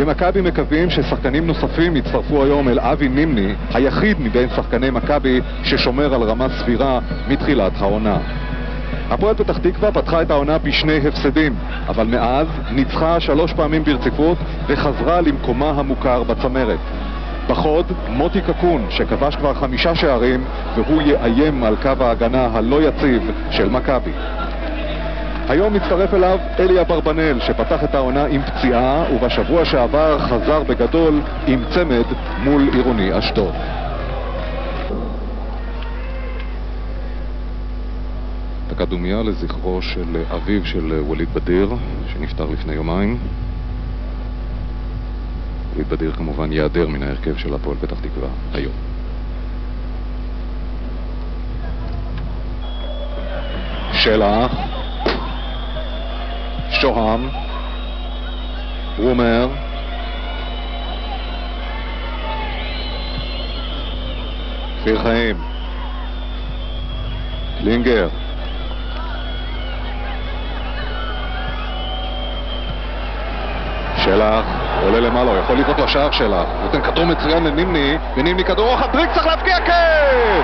במכבי מקווים ששחקנים נוספים יצטרפו היום אל אבי נימני, היחיד מבין שחקני מכבי ששומר על רמה סבירה מתחילת העונה. הפועל פתח תקווה פתחה את העונה בשני הפסדים, אבל מאז ניצחה 3 פעמים ברציפות וחזרה למקומה המוכר בצמרת. בחוד, מוטי קקון, שכבש כבר 5 שערים, והוא יאיים על קו ההגנה הלא יציב של מכבי. היום מצטרף אליו אלי אברבנאל, שפתח את העונה עם פציעה, ובשבוע שעבר חזר בגדול עם צמד מול עירוני אשדוד. הקדומיה לזכרו של אביו של וליד בדיר, שנפטר לפני יומיים. וליד בדיר כמובן ייעדר מן ההרכב של הפועל פתח תקווה היום. שלח, שוהם, רומר, כפיר חיים, קלינגר, שלח, עולה למעלה, יכול לבעוט לשער שלח, נותן כדור מצוין לנימני, ונימני כדור רוחב, דריק צריך להפקיע, כן!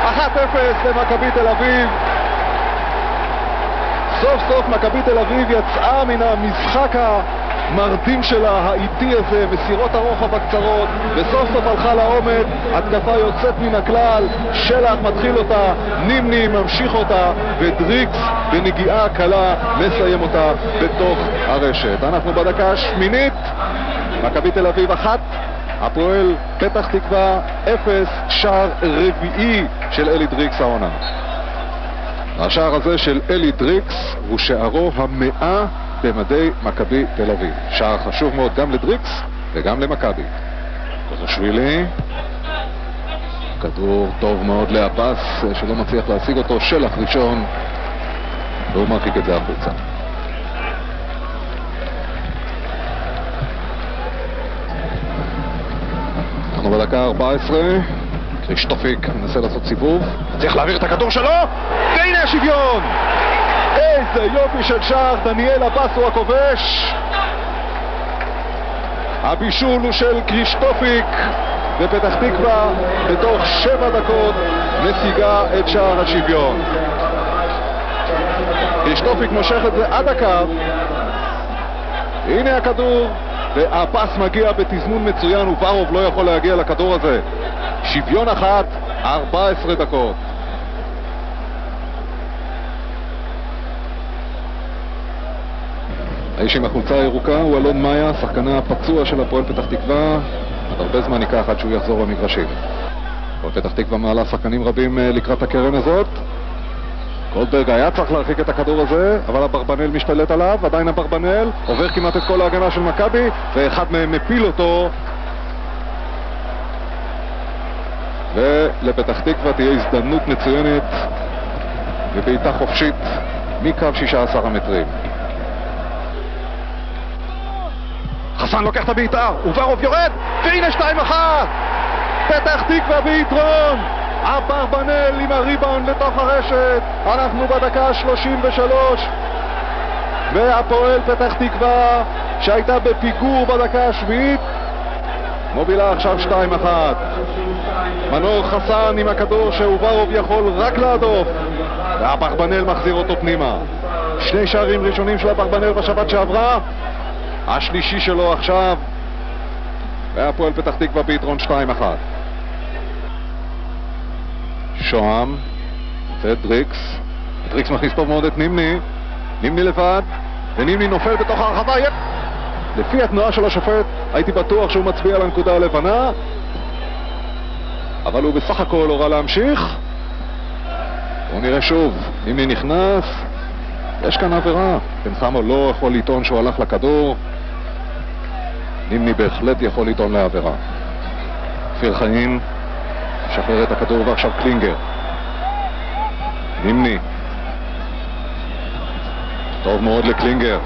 1-0 למכבי תל אביב. סוף סוף מכבי תל אביב יצאה מן המשחק המרדים שלה, האיטי הזה, מסירות הרוחב הקצרות, וסוף סוף הלכה לעומק, התקפה יוצאת מן הכלל, שלח מתחיל אותה, נימני ממשיך אותה, ודריקס בנגיעה קלה מסיים אותה בתוך הרשת. אנחנו בדקה השמינית, מכבי תל אביב 1, הפועל פתח תקווה 0, שער רביעי של אלי דריקס העונה. השער הזה של אלי דריקס הוא שערו 100 במדי מכבי תל אביב. שער חשוב מאוד גם לדריקס וגם למכבי. קוזושווילי, כדור טוב מאוד לאבס שלא מצליח להשיג אותו, שלח ראשון והוא מרחיק את זה החוצה. אנחנו בדקה 14, קרישטופיק מנסה לעשות סיבוב, צריך להעביר את הכדור שלו, והנה השוויון! איזה יופי של שער, דניאל אבס הוא הכובש. הבישול הוא של קרישטופיק, ופתח תקווה בתוך 7 דקות משיגה את שער השוויון. קרישטופיק מושך את זה עד הקו, הנה הכדור, והפס מגיע בתזמון מצוין, וברוב לא יכול להגיע לכדור הזה. שוויון 1, 14 דקות. האיש עם החולצה הירוקה הוא אלון מאיה, שחקנה הפצוע של הפועל פתח תקווה. עוד הרבה זמן ייקח עד שהוא יחזור למגרשים. הפועל פתח תקווה מעלה שחקנים רבים לקראת הקרן הזאת. גולדברג היה צריך להרחיק את הכדור הזה, אבל אברבנאל משתלט עליו, עדיין אברבנאל עובר כמעט את כל ההגנה של מכבי, ואחד מהם מפיל אותו. ולפתח תקווה תהיה הזדמנות מצוינת ובעיטה חופשית מקו 16 המטרים. חסן לוקח את הבעיטה, וברוב יורד, והנה 2-1! פתח תקווה ביתרון! אברבנאל עם הריבאונד לתוך הרשת. אנחנו בדקה 33, והפועל פתח תקווה שהייתה בפיגור בדקה השביעית מובילה עכשיו 2-1. מנור חסן עם הכדור שאוברוב יכול רק להדוף, ואברבנאל מחזיר אותו פנימה. 2 שערים ראשונים של אברבנאל בשבת שעברה, השלישי שלו עכשיו, והפועל פתח תקווה ביתרון 2-1. שוהם ודריקס, דריקס מכניס טוב מאוד את נימני, נימני לבד, ונימני נופל בתוך הרחבה. לפי התנועה של השופט הייתי בטוח שהוא מצביע על הנקודה הלבנה, אבל הוא בסך הכל הורה להמשיך. בואו נראה שוב, נימני נכנס, יש כאן עבירה. בן חמו לא יכול לטעון שהוא הלך לכדור, נימני בהחלט יכול לטעון לעבירה. כפיר חיים שחרר את הכדור, ועכשיו קלינגר. נימני טוב מאוד לקלינגר.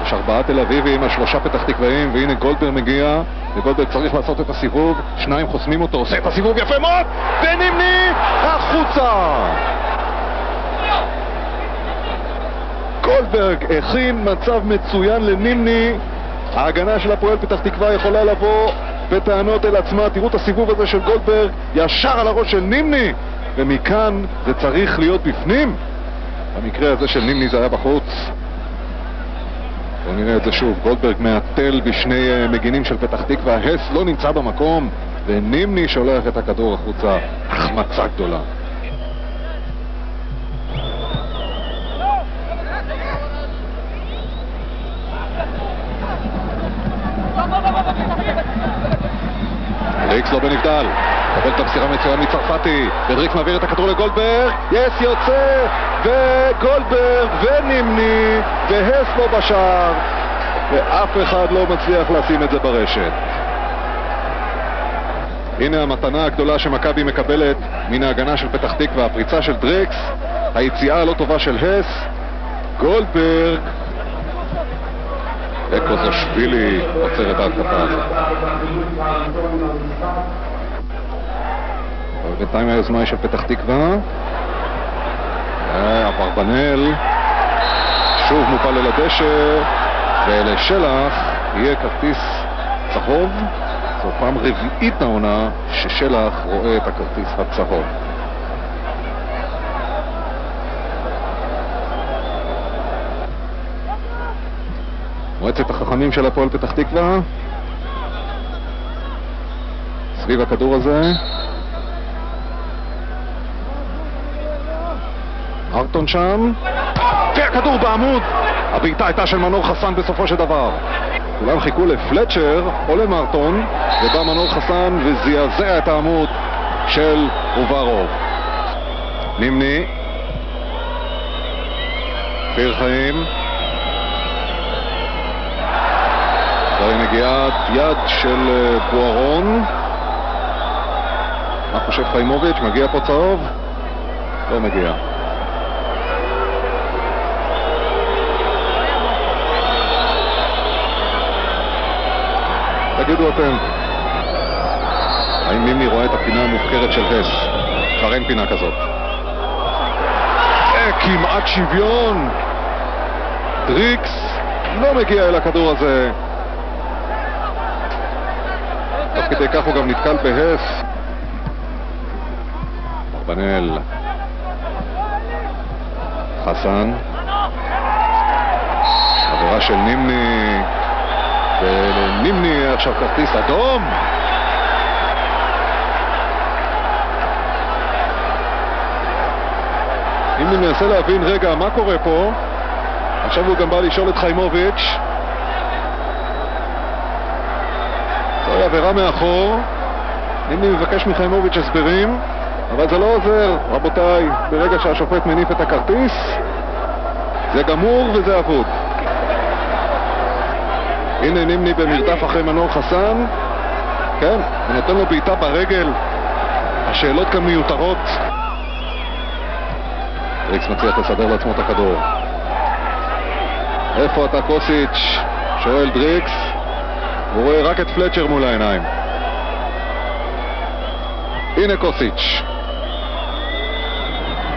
יש 4 תל אביבים על 3 פתח תקוואים, והנה גולדברג מגיע, וגולדברג צריך לעשות את הסיבוב, 2 חוסמים אותו, עושה את הסיבוב יפה מאוד, ונימני החוצה. גולדברג הכין מצב מצוין לנימני, ההגנה של הפועל פתח תקווה יכולה לבוא בטענות אל עצמה. תראו את הסיבוב הזה של גולדברג ישר על הראש של נימני, ומכאן זה צריך להיות בפנים. במקרה הזה של נימני זה היה בחוץ. בואו נראה את זה שוב. גולדברג מעטל בשני מגינים של פתח תקווה, הס לא נמצא במקום ונימני שולח את הכדור החוצה. החמצה גדולה. דריקס לא בנבדל, קבל את המסירה מצוין מצרפתי, ודריקס מעביר את הכדור לגולדברג, יס יוצא, וגולדברג ונימני, והס לא בשער, ואף אחד לא מצליח לשים את זה ברשת. הנה המתנה הגדולה שמכבי מקבלת מן ההגנה של פתח תקווה, הפריצה של דריקס, היציאה הלא טובה של הס, גולדברג, וקוזושווילי עוצר את ההתקפה הזאת. בינתיים היוזמה היא של פתח תקווה. אברבנאל שוב מופל אל הדשא, ולשלח יהיה כרטיס צהוב. זו פעם רביעית העונה ששלח רואה את הכרטיס הצהוב. מועצת החכמים של הפועל פתח תקווה סביב הכדור הזה. ארטון שם, והכדור בעמוד. הבעיטה הייתה של מנור חסן בסופו של דבר. כולם חיכו לפלצ'ר או למרטון, ובא מנור חסן וזעזע את העמוד של אוברוב. נימני, פיר חיים, זוהי נגיעת יד של בוארון. מה חושב חיימוביץ'? מגיע פה צהוב? לא מגיע. תגידו אתם, האם נימני רואה את הפינה המובחרת של הס? כבר אין פינה כזאת. כמעט שוויון. דריקס לא מגיע אל הכדור הזה. תוך כדי כך הוא גם נתקל בהס. אברבנאל, חסן, עבירה של נימני, ולנימני עכשיו כרטיס אדום. נימני מנסה להבין רגע מה קורה פה. עכשיו הוא גם בא לשאול את חיימוביץ'. זוהי עבירה מאחור. נימני מבקש מחיימוביץ' הסברים, אבל זה לא עוזר. רבותיי, ברגע שהשופט מניף את הכרטיס זה גמור וזה אבוד. הנה נימני במרדף אחרי מנור חסן. כן, הוא נותן לו בעיטה ברגל. השאלות כאן מיותרות. דריקס מצליח לסדר לעצמו את הכדור. איפה אתה קוסיץ'? שואל דריקס. הוא רואה רק את פלצ'ר מול העיניים. הנה קוסיץ'.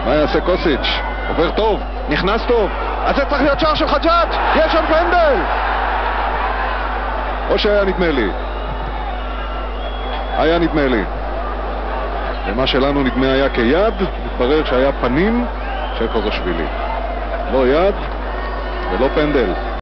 מה יעשה קוסיץ'? עובר טוב, נכנס טוב. אז זה צריך להיות שער של חג'אג'. יש שם פנדל. או שהיה נדמה לי. היה נדמה לי. ומה שלנו נדמה היה כיד, מתברר שהיה פנים של קוזושווילי. לא יד ולא פנדל.